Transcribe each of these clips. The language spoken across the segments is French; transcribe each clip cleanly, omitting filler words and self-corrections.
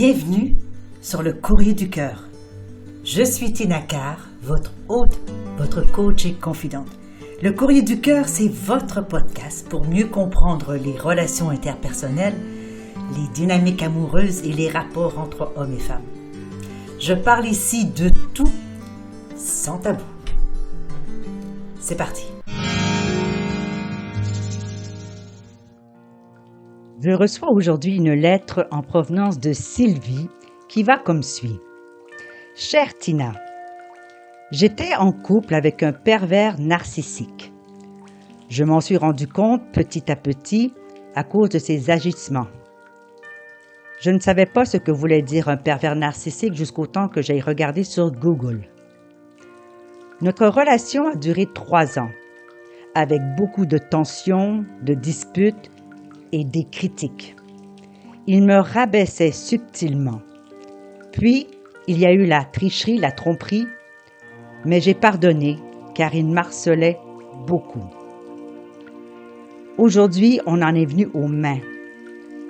Bienvenue sur le Courrier du Cœur. Je suis Tina Carr, votre hôte, votre coach et confidente. Le Courrier du Cœur, c'est votre podcast pour mieux comprendre les relations interpersonnelles, les dynamiques amoureuses et les rapports entre hommes et femmes. Je parle ici de tout, sans tabou. C'est parti. Je reçois aujourd'hui une lettre en provenance de Sylvie qui va comme suit. Chère Tina, j'étais en couple avec un pervers narcissique. Je m'en suis rendu compte petit à petit à cause de ses agissements. Je ne savais pas ce que voulait dire un pervers narcissique jusqu'au temps que j'aille regarder sur Google. Notre relation a duré 3 ans, avec beaucoup de tensions, de disputes et des critiques. Il me rabaissait subtilement. Puis, il y a eu la tricherie, la tromperie, mais j'ai pardonné car il m'harcelait beaucoup. Aujourd'hui, on en est venu aux mains.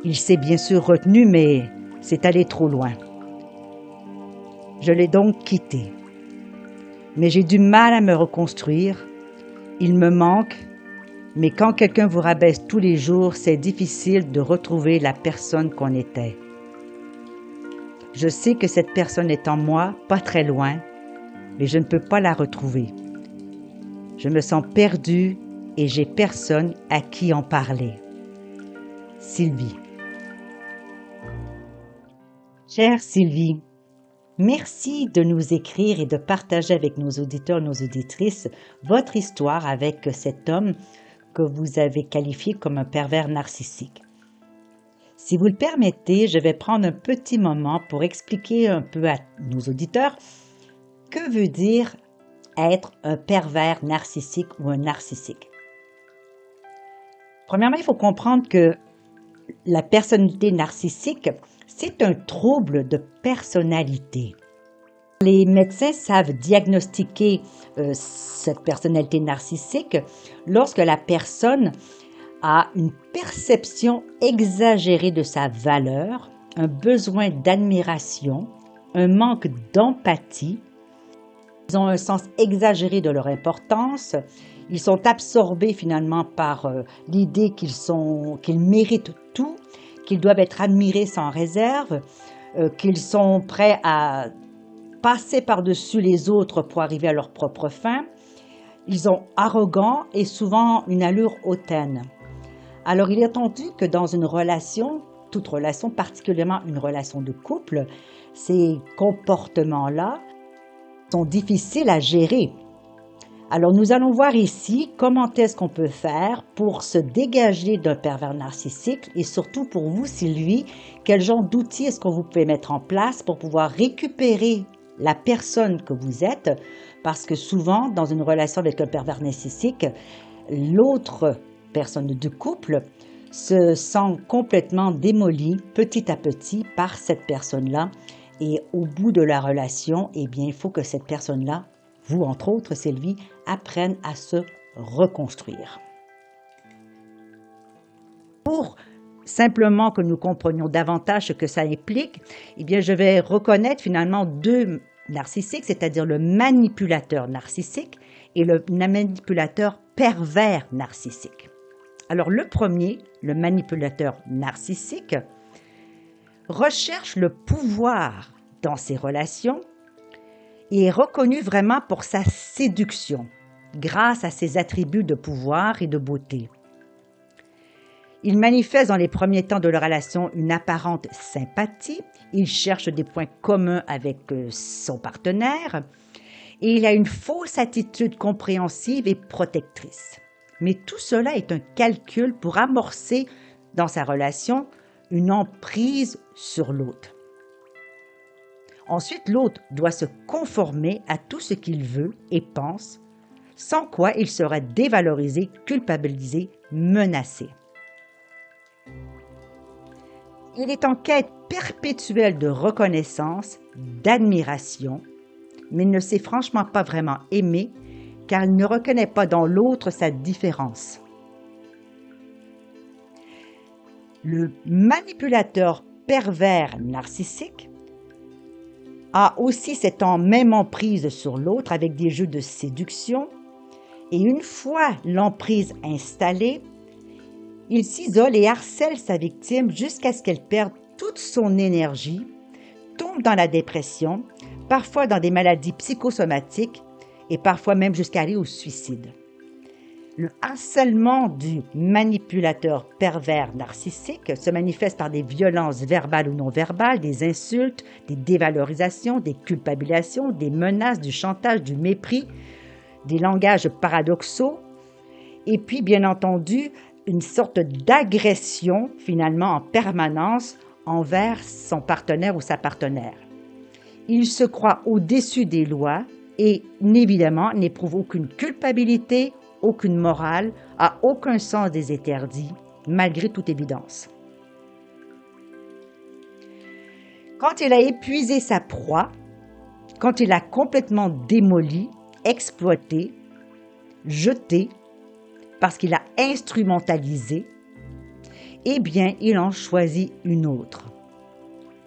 Il s'est bien sûr retenu, mais c'est allé trop loin. Je l'ai donc quitté. Mais j'ai du mal à me reconstruire. Il me manque, mais quand quelqu'un vous rabaisse tous les jours, c'est difficile de retrouver la personne qu'on était. Je sais que cette personne est en moi, pas très loin, mais je ne peux pas la retrouver. Je me sens perdue et j'ai personne à qui en parler. Sylvie. Chère Sylvie, merci de nous écrire et de partager avec nos auditeurs, nos auditrices, votre histoire avec cet homme que vous avez qualifié comme un pervers narcissique. Si vous le permettez, je vais prendre un petit moment pour expliquer un peu à nos auditeurs que veut dire être un pervers narcissique ou un narcissique. Premièrement, il faut comprendre que la personnalité narcissique, c'est un trouble de personnalité. Les médecins savent diagnostiquer cette personnalité narcissique lorsque la personne a une perception exagérée de sa valeur, un besoin d'admiration, un manque d'empathie. Ils ont un sens exagéré de leur importance. Ils sont absorbés finalement par l'idée qu'ils méritent tout, qu'ils doivent être admirés sans réserve, qu'ils sont prêts à passer par-dessus les autres pour arriver à leur propre fin. Ils sont arrogants et souvent une allure hautaine. Alors, il est entendu que dans une relation, toute relation, particulièrement une relation de couple, ces comportements-là sont difficiles à gérer. Alors, nous allons voir ici comment est-ce qu'on peut faire pour se dégager d'un pervers narcissique et surtout pour vous, Sylvie, quel genre d'outils est-ce que vous pouvez mettre en place pour pouvoir récupérer la personne que vous êtes, parce que souvent, dans une relation avec un pervers narcissique, l'autre personne du couple se sent complètement démolie petit à petit par cette personne-là. Et au bout de la relation, eh bien, il faut que cette personne-là, vous entre autres, Sylvie, apprenne à se reconstruire. Pour simplement que nous comprenions davantage ce que ça implique, eh bien, je vais reconnaître finalement 2 narcissiques, c'est-à-dire le manipulateur narcissique et le manipulateur pervers narcissique. Alors, le premier, le manipulateur narcissique, recherche le pouvoir dans ses relations et est reconnu vraiment pour sa séduction, grâce à ses attributs de pouvoir et de beauté. Il manifeste dans les premiers temps de la relation une apparente sympathie, il cherche des points communs avec son partenaire et il a une fausse attitude compréhensive et protectrice. Mais tout cela est un calcul pour amorcer dans sa relation une emprise sur l'autre. Ensuite, l'autre doit se conformer à tout ce qu'il veut et pense, sans quoi il sera dévalorisé, culpabilisé, menacé. Il est en quête perpétuelle de reconnaissance, d'admiration, mais il ne sait franchement pas vraiment aimer car il ne reconnaît pas dans l'autre sa différence. Le manipulateur pervers narcissique a aussi cette même emprise sur l'autre avec des jeux de séduction. Et une fois l'emprise installée, il s'isole et harcèle sa victime jusqu'à ce qu'elle perde toute son énergie, tombe dans la dépression, parfois dans des maladies psychosomatiques et parfois même jusqu'à aller au suicide. Le harcèlement du manipulateur pervers narcissique se manifeste par des violences verbales ou non verbales, des insultes, des dévalorisations, des culpabilisations, des menaces, du chantage, du mépris, des langages paradoxaux et puis bien entendu une sorte d'agression finalement en permanence envers son partenaire ou sa partenaire. Il se croit au-dessus des lois et évidemment n'éprouve aucune culpabilité, aucune morale, a aucun sens des interdits, malgré toute évidence. Quand il a épuisé sa proie, quand il a complètement démoli, exploité, jeté, parce qu'il a instrumentalisé, eh bien, il en choisit une autre.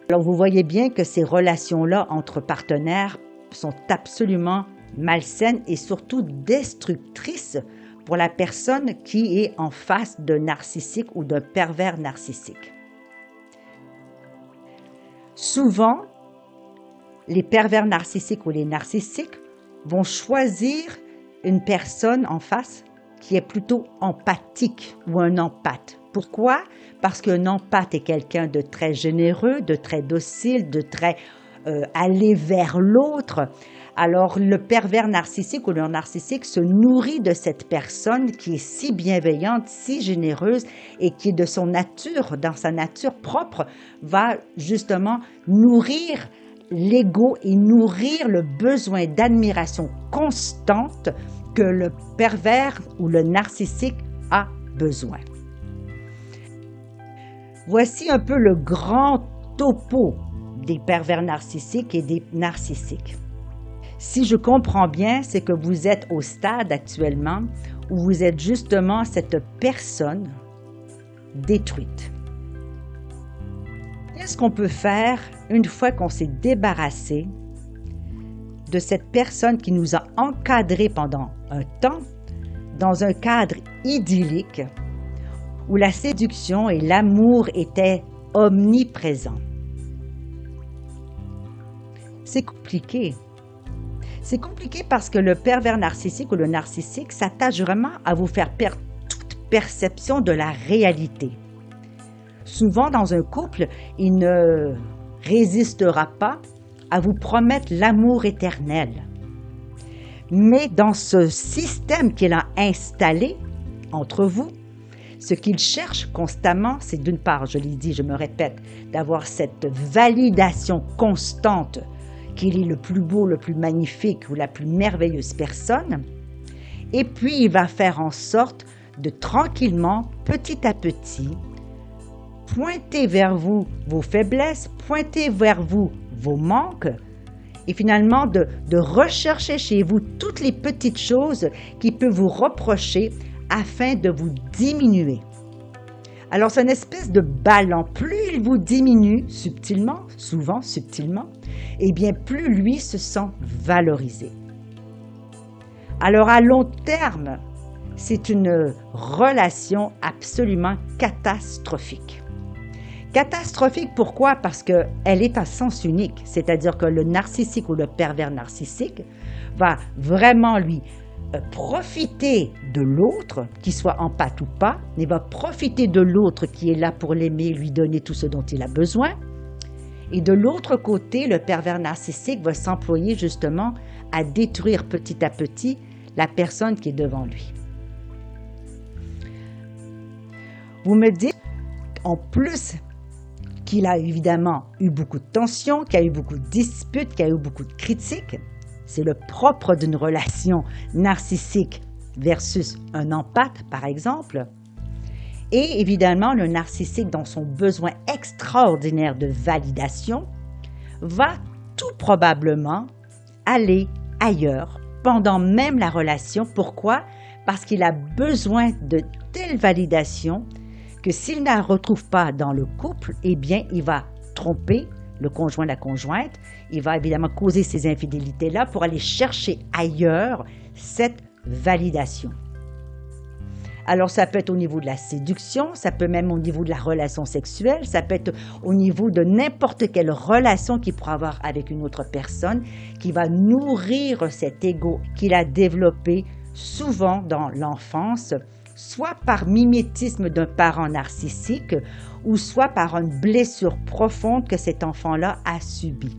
Alors, vous voyez bien que ces relations-là entre partenaires sont absolument malsaines et surtout destructrices pour la personne qui est en face d'un narcissique ou d'un pervers narcissique. Souvent, les pervers narcissiques ou les narcissiques vont choisir une personne en face qui est plutôt empathique ou un empathe. Pourquoi? Parce qu'un empathe est quelqu'un de très généreux, de très docile, de très aller vers l'autre. Alors, le pervers narcissique ou le narcissique se nourrit de cette personne qui est si bienveillante, si généreuse et qui est de son nature, dans sa nature propre, va justement nourrir l'ego et nourrir le besoin d'admiration constante que le pervers ou le narcissique a besoin. Voici un peu le grand topo des pervers narcissiques et des narcissiques. Si je comprends bien, c'est que vous êtes au stade actuellement où vous êtes justement cette personne détruite. Qu'est-ce qu'on peut faire une fois qu'on s'est débarrassé de cette personne qui nous a encadrés pendant un temps dans un cadre idyllique où la séduction et l'amour étaient omniprésents? C'est compliqué. C'est compliqué parce que le pervers narcissique ou le narcissique s'attache vraiment à vous faire perdre toute perception de la réalité. Souvent, dans un couple, il ne résistera pas à vous promettre l'amour éternel. Mais dans ce système qu'il a installé entre vous, ce qu'il cherche constamment, c'est d'une part, je l'ai dit, je me répète, d'avoir cette validation constante qu'il est le plus beau, le plus magnifique ou la plus merveilleuse personne. Et puis, il va faire en sorte de tranquillement, petit à petit, pointer vers vous vos faiblesses, pointer vers vous vos manques et finalement de rechercher chez vous toutes les petites choses qu'il peut vous reprocher afin de vous diminuer. Alors, c'est une espèce de ballon. Plus il vous diminue subtilement, souvent subtilement, eh bien, plus lui se sent valorisé. Alors, à long terme, c'est une relation absolument catastrophique. Catastrophique, pourquoi? Parce qu'elle est à sens unique, c'est-à-dire que le narcissique ou le pervers narcissique va vraiment lui profiter de l'autre, qu'il soit empathe ou pas, mais va profiter de l'autre qui est là pour l'aimer, lui donner tout ce dont il a besoin. Et de l'autre côté, le pervers narcissique va s'employer justement à détruire petit à petit la personne qui est devant lui. Vous me dites, en plus qu'il a évidemment eu beaucoup de tensions, qu'il a eu beaucoup de disputes, qu'il a eu beaucoup de critiques. C'est le propre d'une relation narcissique versus un empathe, par exemple. Et évidemment, le narcissique, dans son besoin extraordinaire de validation, va tout probablement aller ailleurs pendant même la relation. Pourquoi? Parce qu'il a besoin de telle validation que s'il ne la retrouve pas dans le couple, eh bien, il va tromper le conjoint, la conjointe. Il va évidemment causer ces infidélités-là pour aller chercher ailleurs cette validation. Alors, ça peut être au niveau de la séduction, ça peut même au niveau de la relation sexuelle, ça peut être au niveau de n'importe quelle relation qu'il pourra avoir avec une autre personne qui va nourrir cet ego qu'il a développé souvent dans l'enfance, soit par mimétisme d'un parent narcissique ou soit par une blessure profonde que cet enfant-là a subie.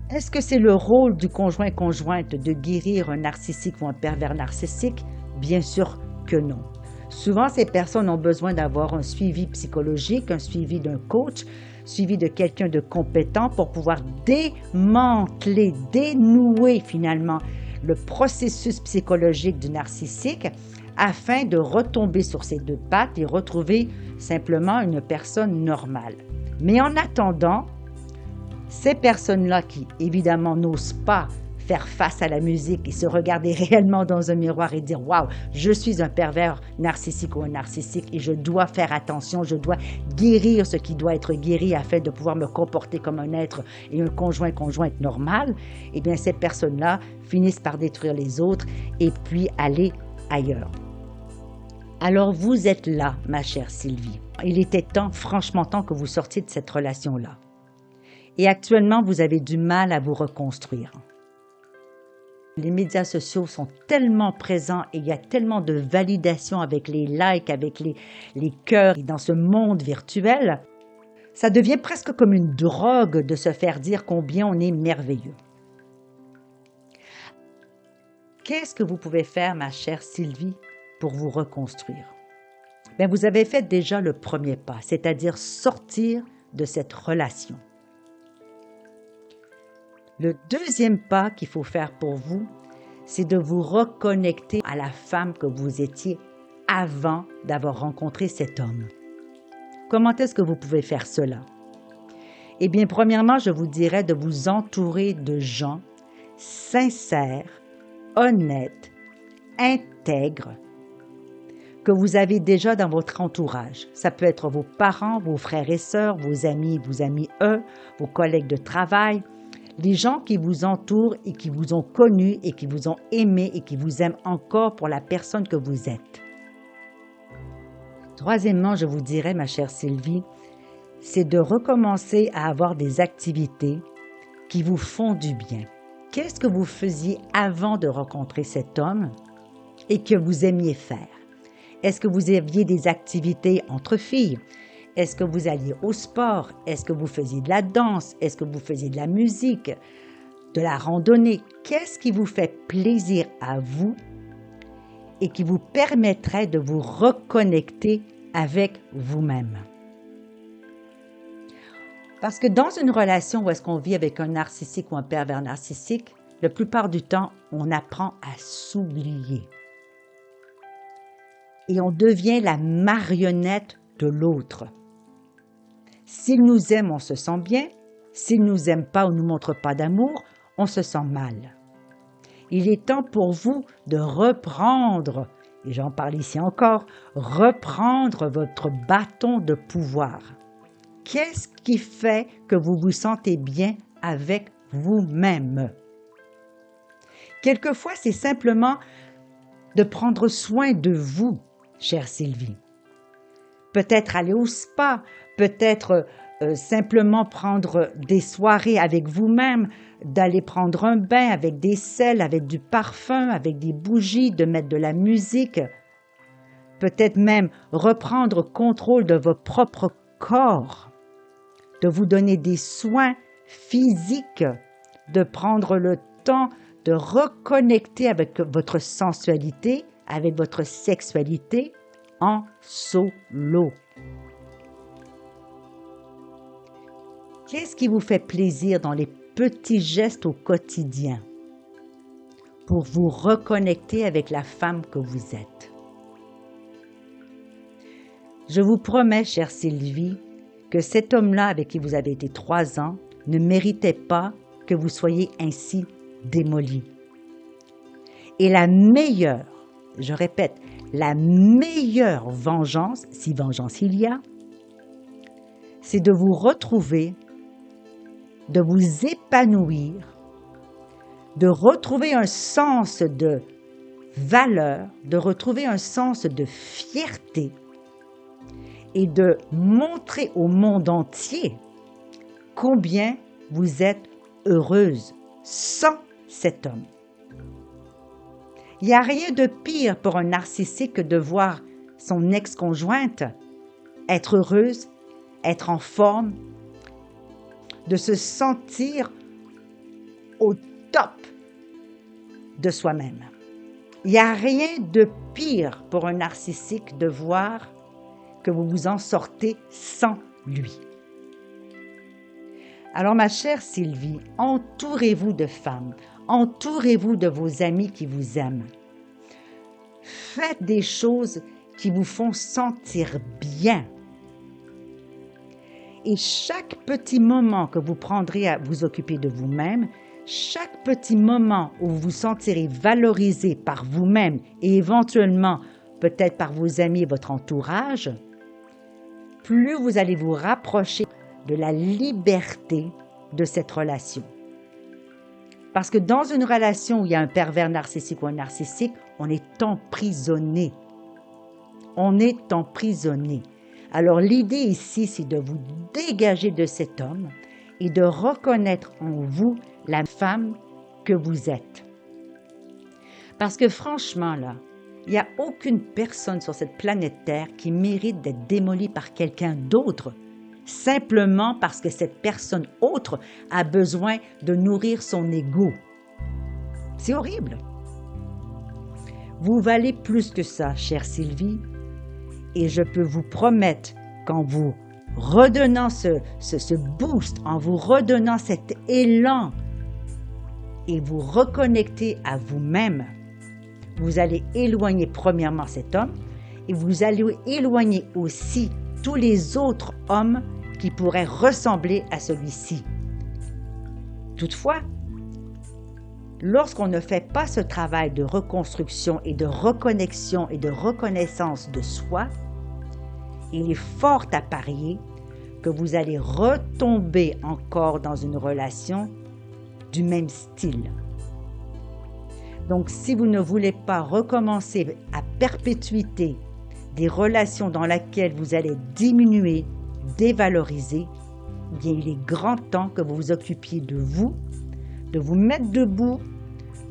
Est-ce que c'est le rôle du conjoint-conjointe de guérir un narcissique ou un pervers narcissique? Bien sûr que non. Souvent, ces personnes ont besoin d'avoir un suivi psychologique, un suivi d'un coach, suivi de quelqu'un de compétent pour pouvoir démanteler, dénouer finalement le processus psychologique du narcissique afin de retomber sur ses deux pattes et retrouver simplement une personne normale. Mais en attendant, ces personnes-là qui évidemment n'osent pas faire face à la musique et se regarder réellement dans un miroir et dire « Waouh, je suis un pervers narcissique ou un narcissique et je dois faire attention, je dois guérir ce qui doit être guéri afin de pouvoir me comporter comme un être et un conjointe normal », eh bien ces personnes-là finissent par détruire les autres et puis aller ailleurs. Alors vous êtes là, ma chère Sylvie. Il était temps, franchement temps, que vous sortiez de cette relation-là. Et actuellement, vous avez du mal à vous reconstruire. Les médias sociaux sont tellement présents et il y a tellement de validation avec les likes, avec les cœurs et dans ce monde virtuel. Ça devient presque comme une drogue de se faire dire combien on est merveilleux. Qu'est-ce que vous pouvez faire, ma chère Sylvie, pour vous reconstruire? Bien, vous avez fait déjà le premier pas, c'est-à-dire sortir de cette relation. Le deuxième pas qu'il faut faire pour vous, c'est de vous reconnecter à la femme que vous étiez avant d'avoir rencontré cet homme. Comment est-ce que vous pouvez faire cela? Eh bien, premièrement, je vous dirais de vous entourer de gens sincères, honnêtes, intègres, que vous avez déjà dans votre entourage. Ça peut être vos parents, vos frères et sœurs, vos amis eux, vos collègues de travail, les gens qui vous entourent et qui vous ont connu et qui vous ont aimé et qui vous aiment encore pour la personne que vous êtes. Troisièmement, je vous dirais, ma chère Sylvie, c'est de recommencer à avoir des activités qui vous font du bien. Qu'est-ce que vous faisiez avant de rencontrer cet homme et que vous aimiez faire? Est-ce que vous aviez des activités entre filles? Est-ce que vous alliez au sport? Est-ce que vous faisiez de la danse? Est-ce que vous faisiez de la musique? De la randonnée? Qu'est-ce qui vous fait plaisir à vous et qui vous permettrait de vous reconnecter avec vous-même? Parce que dans une relation où est-ce qu'on vit avec un narcissique ou un pervers narcissique, la plupart du temps, on apprend à s'oublier. Et on devient la marionnette de l'autre. S'il nous aime, on se sent bien. S'il ne nous aime pas ou ne nous montre pas d'amour, on se sent mal. Il est temps pour vous de reprendre, et j'en parle ici encore, reprendre votre bâton de pouvoir. Qu'est-ce qui fait que vous vous sentez bien avec vous-même? Quelquefois, c'est simplement de prendre soin de vous, chère Sylvie. Peut-être aller au spa, peut-être simplement prendre des soirées avec vous-même, d'aller prendre un bain avec des sels, avec du parfum, avec des bougies, de mettre de la musique. Peut-être même reprendre contrôle de votre propre corps, de vous donner des soins physiques, de prendre le temps de reconnecter avec votre sensualité, avec votre sexualité en solo. Qu'est-ce qui vous fait plaisir dans les petits gestes au quotidien pour vous reconnecter avec la femme que vous êtes? Je vous promets, chère Sylvie, que cet homme-là avec qui vous avez été 3 ans ne méritait pas que vous soyez ainsi démolie. Et la meilleure, je répète, la meilleure vengeance, si vengeance il y a, c'est de vous retrouver, de vous épanouir, de retrouver un sens de valeur, de retrouver un sens de fierté et de montrer au monde entier combien vous êtes heureuse sans cet homme. Il n'y a rien de pire pour un narcissique que de voir son ex-conjointe être heureuse, être en forme, de se sentir au top de soi-même. Il n'y a rien de pire pour un narcissique de voir que vous vous en sortez sans lui. Alors ma chère Sylvie, entourez-vous de femmes, entourez-vous de vos amis qui vous aiment. Faites des choses qui vous font sentir bien. Et chaque petit moment que vous prendrez à vous occuper de vous-même, chaque petit moment où vous vous sentirez valorisé par vous-même et éventuellement peut-être par vos amis et votre entourage, plus vous allez vous rapprocher de la liberté de cette relation. Parce que dans une relation où il y a un pervers narcissique ou un narcissique, on est emprisonné. On est emprisonné. Alors l'idée ici, c'est de vous dégager de cet homme et de reconnaître en vous la femme que vous êtes. Parce que franchement, là, il n'y a aucune personne sur cette planète Terre qui mérite d'être démolie par quelqu'un d'autre, simplement parce que cette personne autre a besoin de nourrir son ego. C'est horrible. Vous valez plus que ça, chère Sylvie, et je peux vous promettre qu'en vous redonnant ce boost, en vous redonnant cet élan et vous reconnecter à vous-même, vous allez éloigner premièrement cet homme et vous allez éloigner aussi tous les autres hommes qui pourraient ressembler à celui-ci. Toutefois, lorsqu'on ne fait pas ce travail de reconstruction et de reconnexion et de reconnaissance de soi, il est fort à parier que vous allez retomber encore dans une relation du même style. Donc, si vous ne voulez pas recommencer à perpétuité des relations dans lesquelles vous allez diminuer, dévaloriser, eh bien, il est grand temps que vous vous occupiez de vous mettre debout,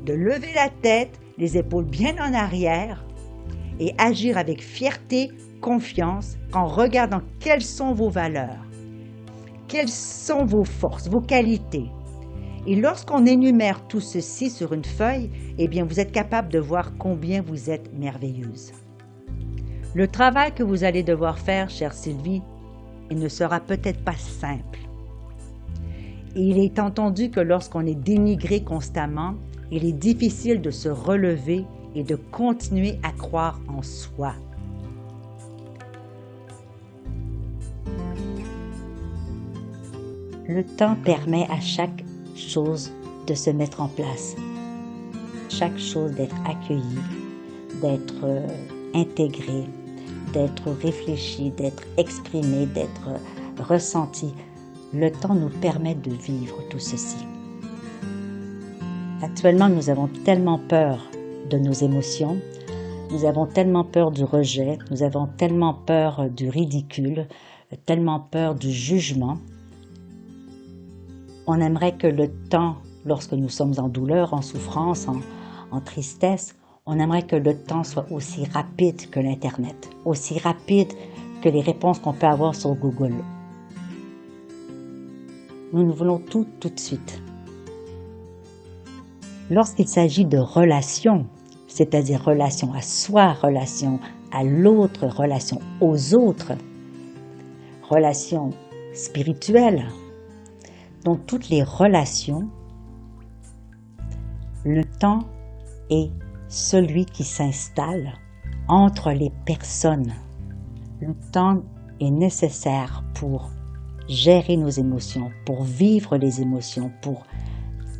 de lever la tête, les épaules bien en arrière et agir avec fierté, confiance, en regardant quelles sont vos valeurs, quelles sont vos forces, vos qualités. Et lorsqu'on énumère tout ceci sur une feuille, eh bien, vous êtes capable de voir combien vous êtes merveilleuse. Le travail que vous allez devoir faire, chère Sylvie, il ne sera peut-être pas simple. Et il est entendu que lorsqu'on est dénigré constamment, il est difficile de se relever et de continuer à croire en soi. Le temps permet à chaque chose de se mettre en place, chaque chose d'être accueillie, d'être intégrée, d'être réfléchie, d'être exprimée, d'être ressentie. Le temps nous permet de vivre tout ceci. Actuellement, nous avons tellement peur de nos émotions, nous avons tellement peur du rejet, nous avons tellement peur du ridicule, tellement peur du jugement. On aimerait que le temps, lorsque nous sommes en douleur, en souffrance, en tristesse, on aimerait que le temps soit aussi rapide que l'Internet, aussi rapide que les réponses qu'on peut avoir sur Google. Nous voulons tout de suite. Lorsqu'il s'agit de relations, c'est-à-dire relation à soi, relation à l'autre, relation aux autres, relations spirituelles, dans toutes les relations, le temps est celui qui s'installe entre les personnes. Le temps est nécessaire pour gérer nos émotions, pour vivre les émotions, pour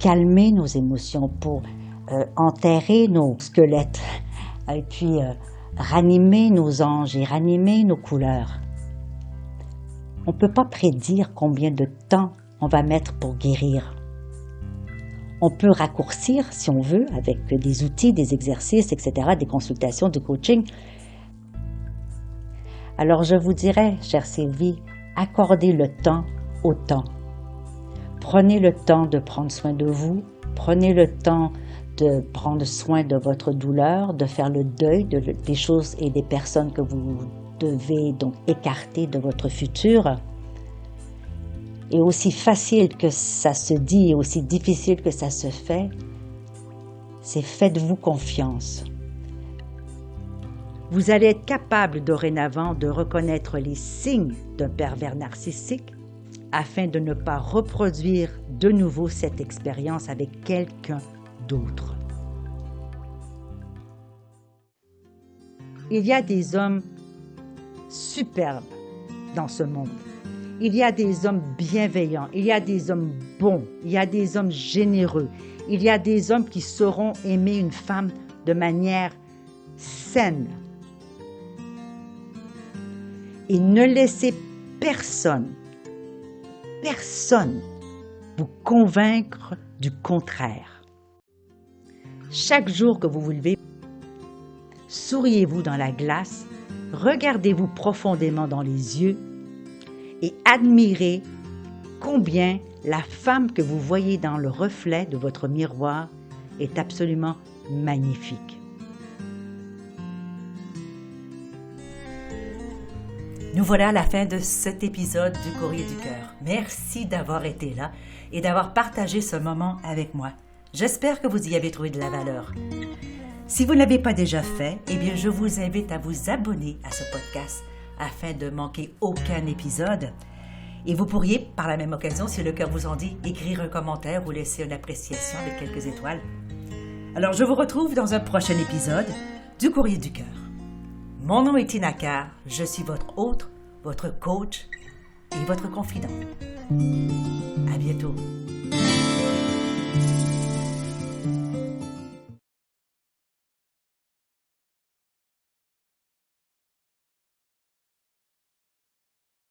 calmer nos émotions, pour enterrer nos squelettes et puis ranimer nos anges et ranimer nos couleurs. On ne peut pas prédire combien de temps on va mettre pour guérir. On peut raccourcir, si on veut, avec des outils, des exercices, etc., des consultations, du coaching. Alors je vous dirais, chère Sylvie, accordez le temps au temps. Prenez le temps de prendre soin de vous, prenez le temps de prendre soin de votre douleur, de faire le deuil des choses et des personnes que vous devez donc écarter de votre futur. Et aussi facile que ça se dit et aussi difficile que ça se fait, c'est faites-vous confiance. Vous allez être capable dorénavant de reconnaître les signes d'un pervers narcissique afin de ne pas reproduire de nouveau cette expérience avec quelqu'un d'autre. Il y a des hommes superbes dans ce monde. Il y a des hommes bienveillants, il y a des hommes bons, il y a des hommes généreux, il y a des hommes qui sauront aimer une femme de manière saine. Et ne laissez personne vous convaincre du contraire. Chaque jour que vous vous levez, souriez-vous dans la glace, regardez-vous profondément dans les yeux et admirez combien la femme que vous voyez dans le reflet de votre miroir est absolument magnifique. Nous voilà à la fin de cet épisode du Courrier du Cœur. Merci d'avoir été là et d'avoir partagé ce moment avec moi. J'espère que vous y avez trouvé de la valeur. Si vous ne l'avez pas déjà fait, eh bien je vous invite à vous abonner à ce podcast afin de manquer aucun épisode. Et vous pourriez, par la même occasion, si le cœur vous en dit, écrire un commentaire ou laisser une appréciation avec quelques étoiles. Alors je vous retrouve dans un prochain épisode du Courrier du Cœur. Mon nom est Tina Carr, je suis votre hôte, votre coach et votre confident. À bientôt.